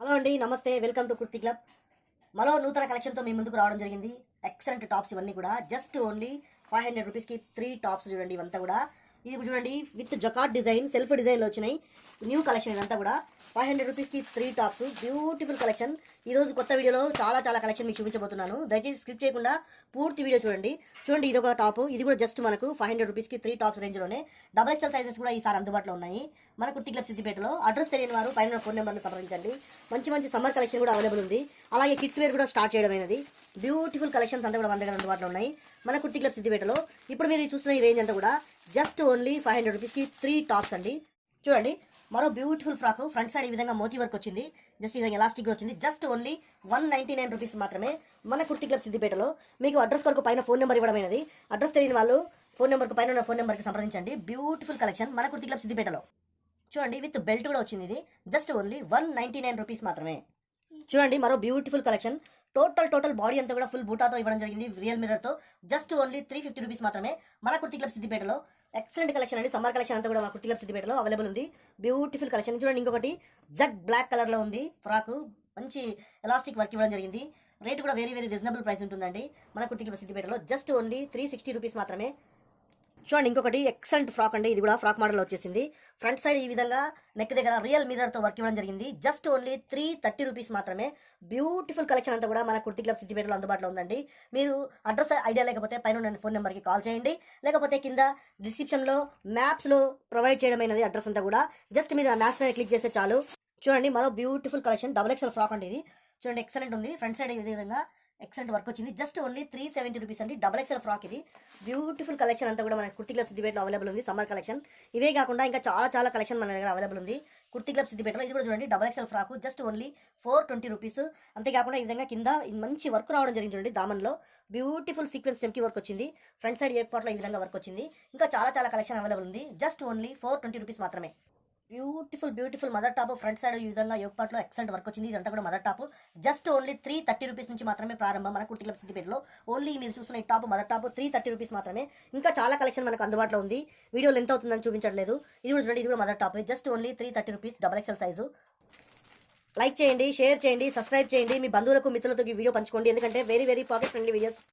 Hello అండి, నమస్తే. Welcome to kurti club. మరో నూతన కలెక్షన్తో మీ ముందుకు రావడం జరిగింది. ఎక్సలెంట్ టాప్స్ ఇవన్నీ కూడా జస్ట్ ఓన్లీ 500 రూపీస్కి 3 టాప్స్ చూడండి. ఇవంతా కూడా ఇది చూడండి, విత్ జకాట్ డిజైన్, సెల్ఫ్ డిజైన్లో వచ్చినాయి. న్యూ కలెక్షన్ ఇదంతా కూడా 500 రూపీస్కి 3 టాప్స్. Beautiful collection. ఈరోజు కొత్త వీడియోలో చాలా కలెక్షన్ మీకు చూపించబోతున్నాను. దయచేసి స్కిప్ చేయకుండా పూర్తి వీడియో చూడండి. ఇది ఒక టాప్. ఇది కూడా జస్ట్ మనకు 500 రూపీస్కి 3 టాప్స్ రేంజ్లోనే. డబల్ ఎక్స్ఎల్ సైజెస్ కూడా ఈసారి అందుబాటులో ఉన్నాయి. మన కుర్తి క్లబ్ సిద్దిపేటలో. అడ్రస్ తెలియని వారు పైన ఫోన్ నెంబర్ను సంప్రదించండి. మంచి సమ్మర్ కలెక్షన్ కూడా అవైలబుల్ ఉంది. అలాగే కిడ్స్ వేర్ కూడా స్టార్ట్ చేయడమైనది. బ్యూటిఫుల్ కలెక్షన్స్ అంతా కూడా మన దగ్గర అందుబాటులో ఉన్నాయి. మన కుర్తి క్లబ్ సిద్దిపేటలో. ఇప్పుడు మీరు చూస్తున్న ఈ రేంజ్ అంతా కూడా జస్ట్ ఓన్లీ 500 రూపీస్కి 3 టాప్స్ అండి. చూడండి, మరో బ్యూటిఫుల్ ఫ్రాక్. ఫ్రంట్ సైడ్ ఈ విధంగా మోతీ వర్క్ వచ్చింది. జస్ట్ ఈ విధంగా ఎలాస్టిక్ కూడా వచ్చింది. జస్ట్ ఓన్లీ 199 రూపీస్ మాత్రమే మన కుర్తి క్లబ్ సిద్దిపేటలో. మీకు అడ్రస్ కొరకు పైన ఫోన్ నెంబర్ ఇవ్వడమైనది. అడ్రస్ తెలియని వాళ్ళు ఫోన్ నెంబర్కి పైన ఉన్న ఫోన్ నెంబర్కి సంప్రదించండి. బ్యూటిఫుల్ కలెక్షన్ మన కుర్తి క్లబ్ సిద్దిపేటలో. చూడండి, విత్ బెల్ట్ కూడా వచ్చింది. ఇది జస్ట్ ఓన్లీ 199 రూపీస్ మాత్రమే. చూడండి, మరో బ్యూటిఫుల్ కలెక్షన్. టోటల్ బాడీ అంతా కూడా ఫుల్ బూటాతో ఇవ్వడం జరిగింది, రియల్ మిర్రర్తో. జస్ట్ ఓన్లీ 350 రూపీస్ మాత్రమే మన కుర్తి క్లబ్ సిద్దిపేటలో. ఎక్సలెంట్ కలెక్షన్ అండి. సమ్మర్ కలెక్షన్ అంతా కూడా మన కుర్తి క్లబ్ సిద్దిపేటలో అవైలబుల్ ఉంది. Beautiful collection. చూడండి, ఇంకొకటి జగ్ బ్లాక్ కలర్లో ఉంది ఫ్రాక్. మంచి ఎలాస్టిక్ వర్క్ ఇవ్వడం జరిగింది. రేట్ కూడా వెరీ రీజనబుల్ ప్రైస్ ఉంటుందండి మన కుర్తి క్లబ్ సిద్దిపేటలో. జస్ట్ ఓన్లీ 360 రూపీస్ మాత్రమే. చూడండి, ఇంకొకటి ఎక్సలెంట్ ఫ్రాక్ అండి. ఇది కూడా ఫ్రాక్ మోడల్ వచ్చేసింది. ఫ్రంట్ సైడ్ ఈ విధంగా నెక్ దగ్గర రియల్ మిర్రర్తో వర్క్ ఇవ్వడం జరిగింది. జస్ట్ ఓన్లీ 330 రూపీస్ మాత్రమే. బ్యూటిఫుల్ కలెక్షన్ అంతా కూడా మన కుర్తి క్లబ్ సిద్దిపేటలో అందుబాటులో ఉందండి. మీరు అడ్రస్ ఐడియా లేకపోతే పైన ఉన్న ఫోన్ నెంబర్కి కాల్ చేయండి. లేకపోతే కింద డిస్క్రిప్షన్లో మ్యాప్స్లో ప్రొవైడ్ చేయడమైనది అడ్రస్ అంతా కూడా. జస్ట్ మీరు ఆ మ్యాప్స్ మీద క్లిక్ చేస్తే చాలు. చూడండి, మరో beautiful collection. Double XL frock అండి. ఇది చూడండి, ఎక్సలెంట్ ఉంది. ఫ్రంట్ సైడ్ ఈ విధంగా ఎక్సలెంట్ వర్క్ వచ్చింది. జస్ట్ ఓన్లీ 370 రూపీస్ అండి. డబల్ ఎక్స్ఎల్ ఫ్రాక్ ఇది. బ్యూటిఫుల్ కలెక్షన్ అంతా కూడా మన కుర్తి క్లబ్ సిద్దిపేటలో అవైలబుల్ ఉంది. Summer collection. ఇవే కాకుండా ఇంకా చాలా కలెక్షన్ మన దగ్గర అవైలబుల్ ఉంది కుర్తి క్లబ్ సిద్దిపేటలో. ఇది కూడా చూడండి, double XL frock. Just only 420 rupees. అంతేకాకుండా ఈ విధంగా కింద మంచి వర్క్ రావడం జరిగింది. చూడండి, దామన్లో బ్యూటిఫుల్ సీక్వెన్స్ చెంకి వర్క్ వచ్చింది. ఫ్రంట్ సైడ్ ఎయిర్ పార్ట్లో ఈ విధంగా వర్క్ వచ్చింది. ఇంకా చాలా కలెక్షన్ అవైలబుల్ ఉంది. జస్ట్ ఓన్లీ 420 రూపీస్ మాత్రమే. Beautiful mother top. Front side ఈ విధంగా యోగ్ పార్ట్లో ఎక్సలెంట్ వర్క్ వచ్చింది. ఇదంతా కూడా mother top. Just only 330 rupees నుంచి మాత్రమే ప్రారంభం మన కుర్తి క్లబ్ సిద్దిపేటలో. ఓన్లీ మీరు చూస్తున్న ఈ టాప్ మదర్ టాప్ 330 రూపీస్ మాత్రమే. ఇంకా చాలా కలెక్షన్ మనకు అందుబాటులో ఉంది. వీడియోలో ఎంత అవుతుందని చూపించట్లేదు. ఇది కూడా చూడండి, ఇది కూడా mother top. Just only 330 rupees. Double XL size. Like చేయండి, షేర్ చేయండి, సబ్స్క్రైబ్ చేయండి. మీ బంధువులకు మిత్రులతో ఈ వీడియో పంచుకోండి. ఎందుకంటే వెరీ పాకెట్ ఫ్రెండ్లీ వీడియోస్.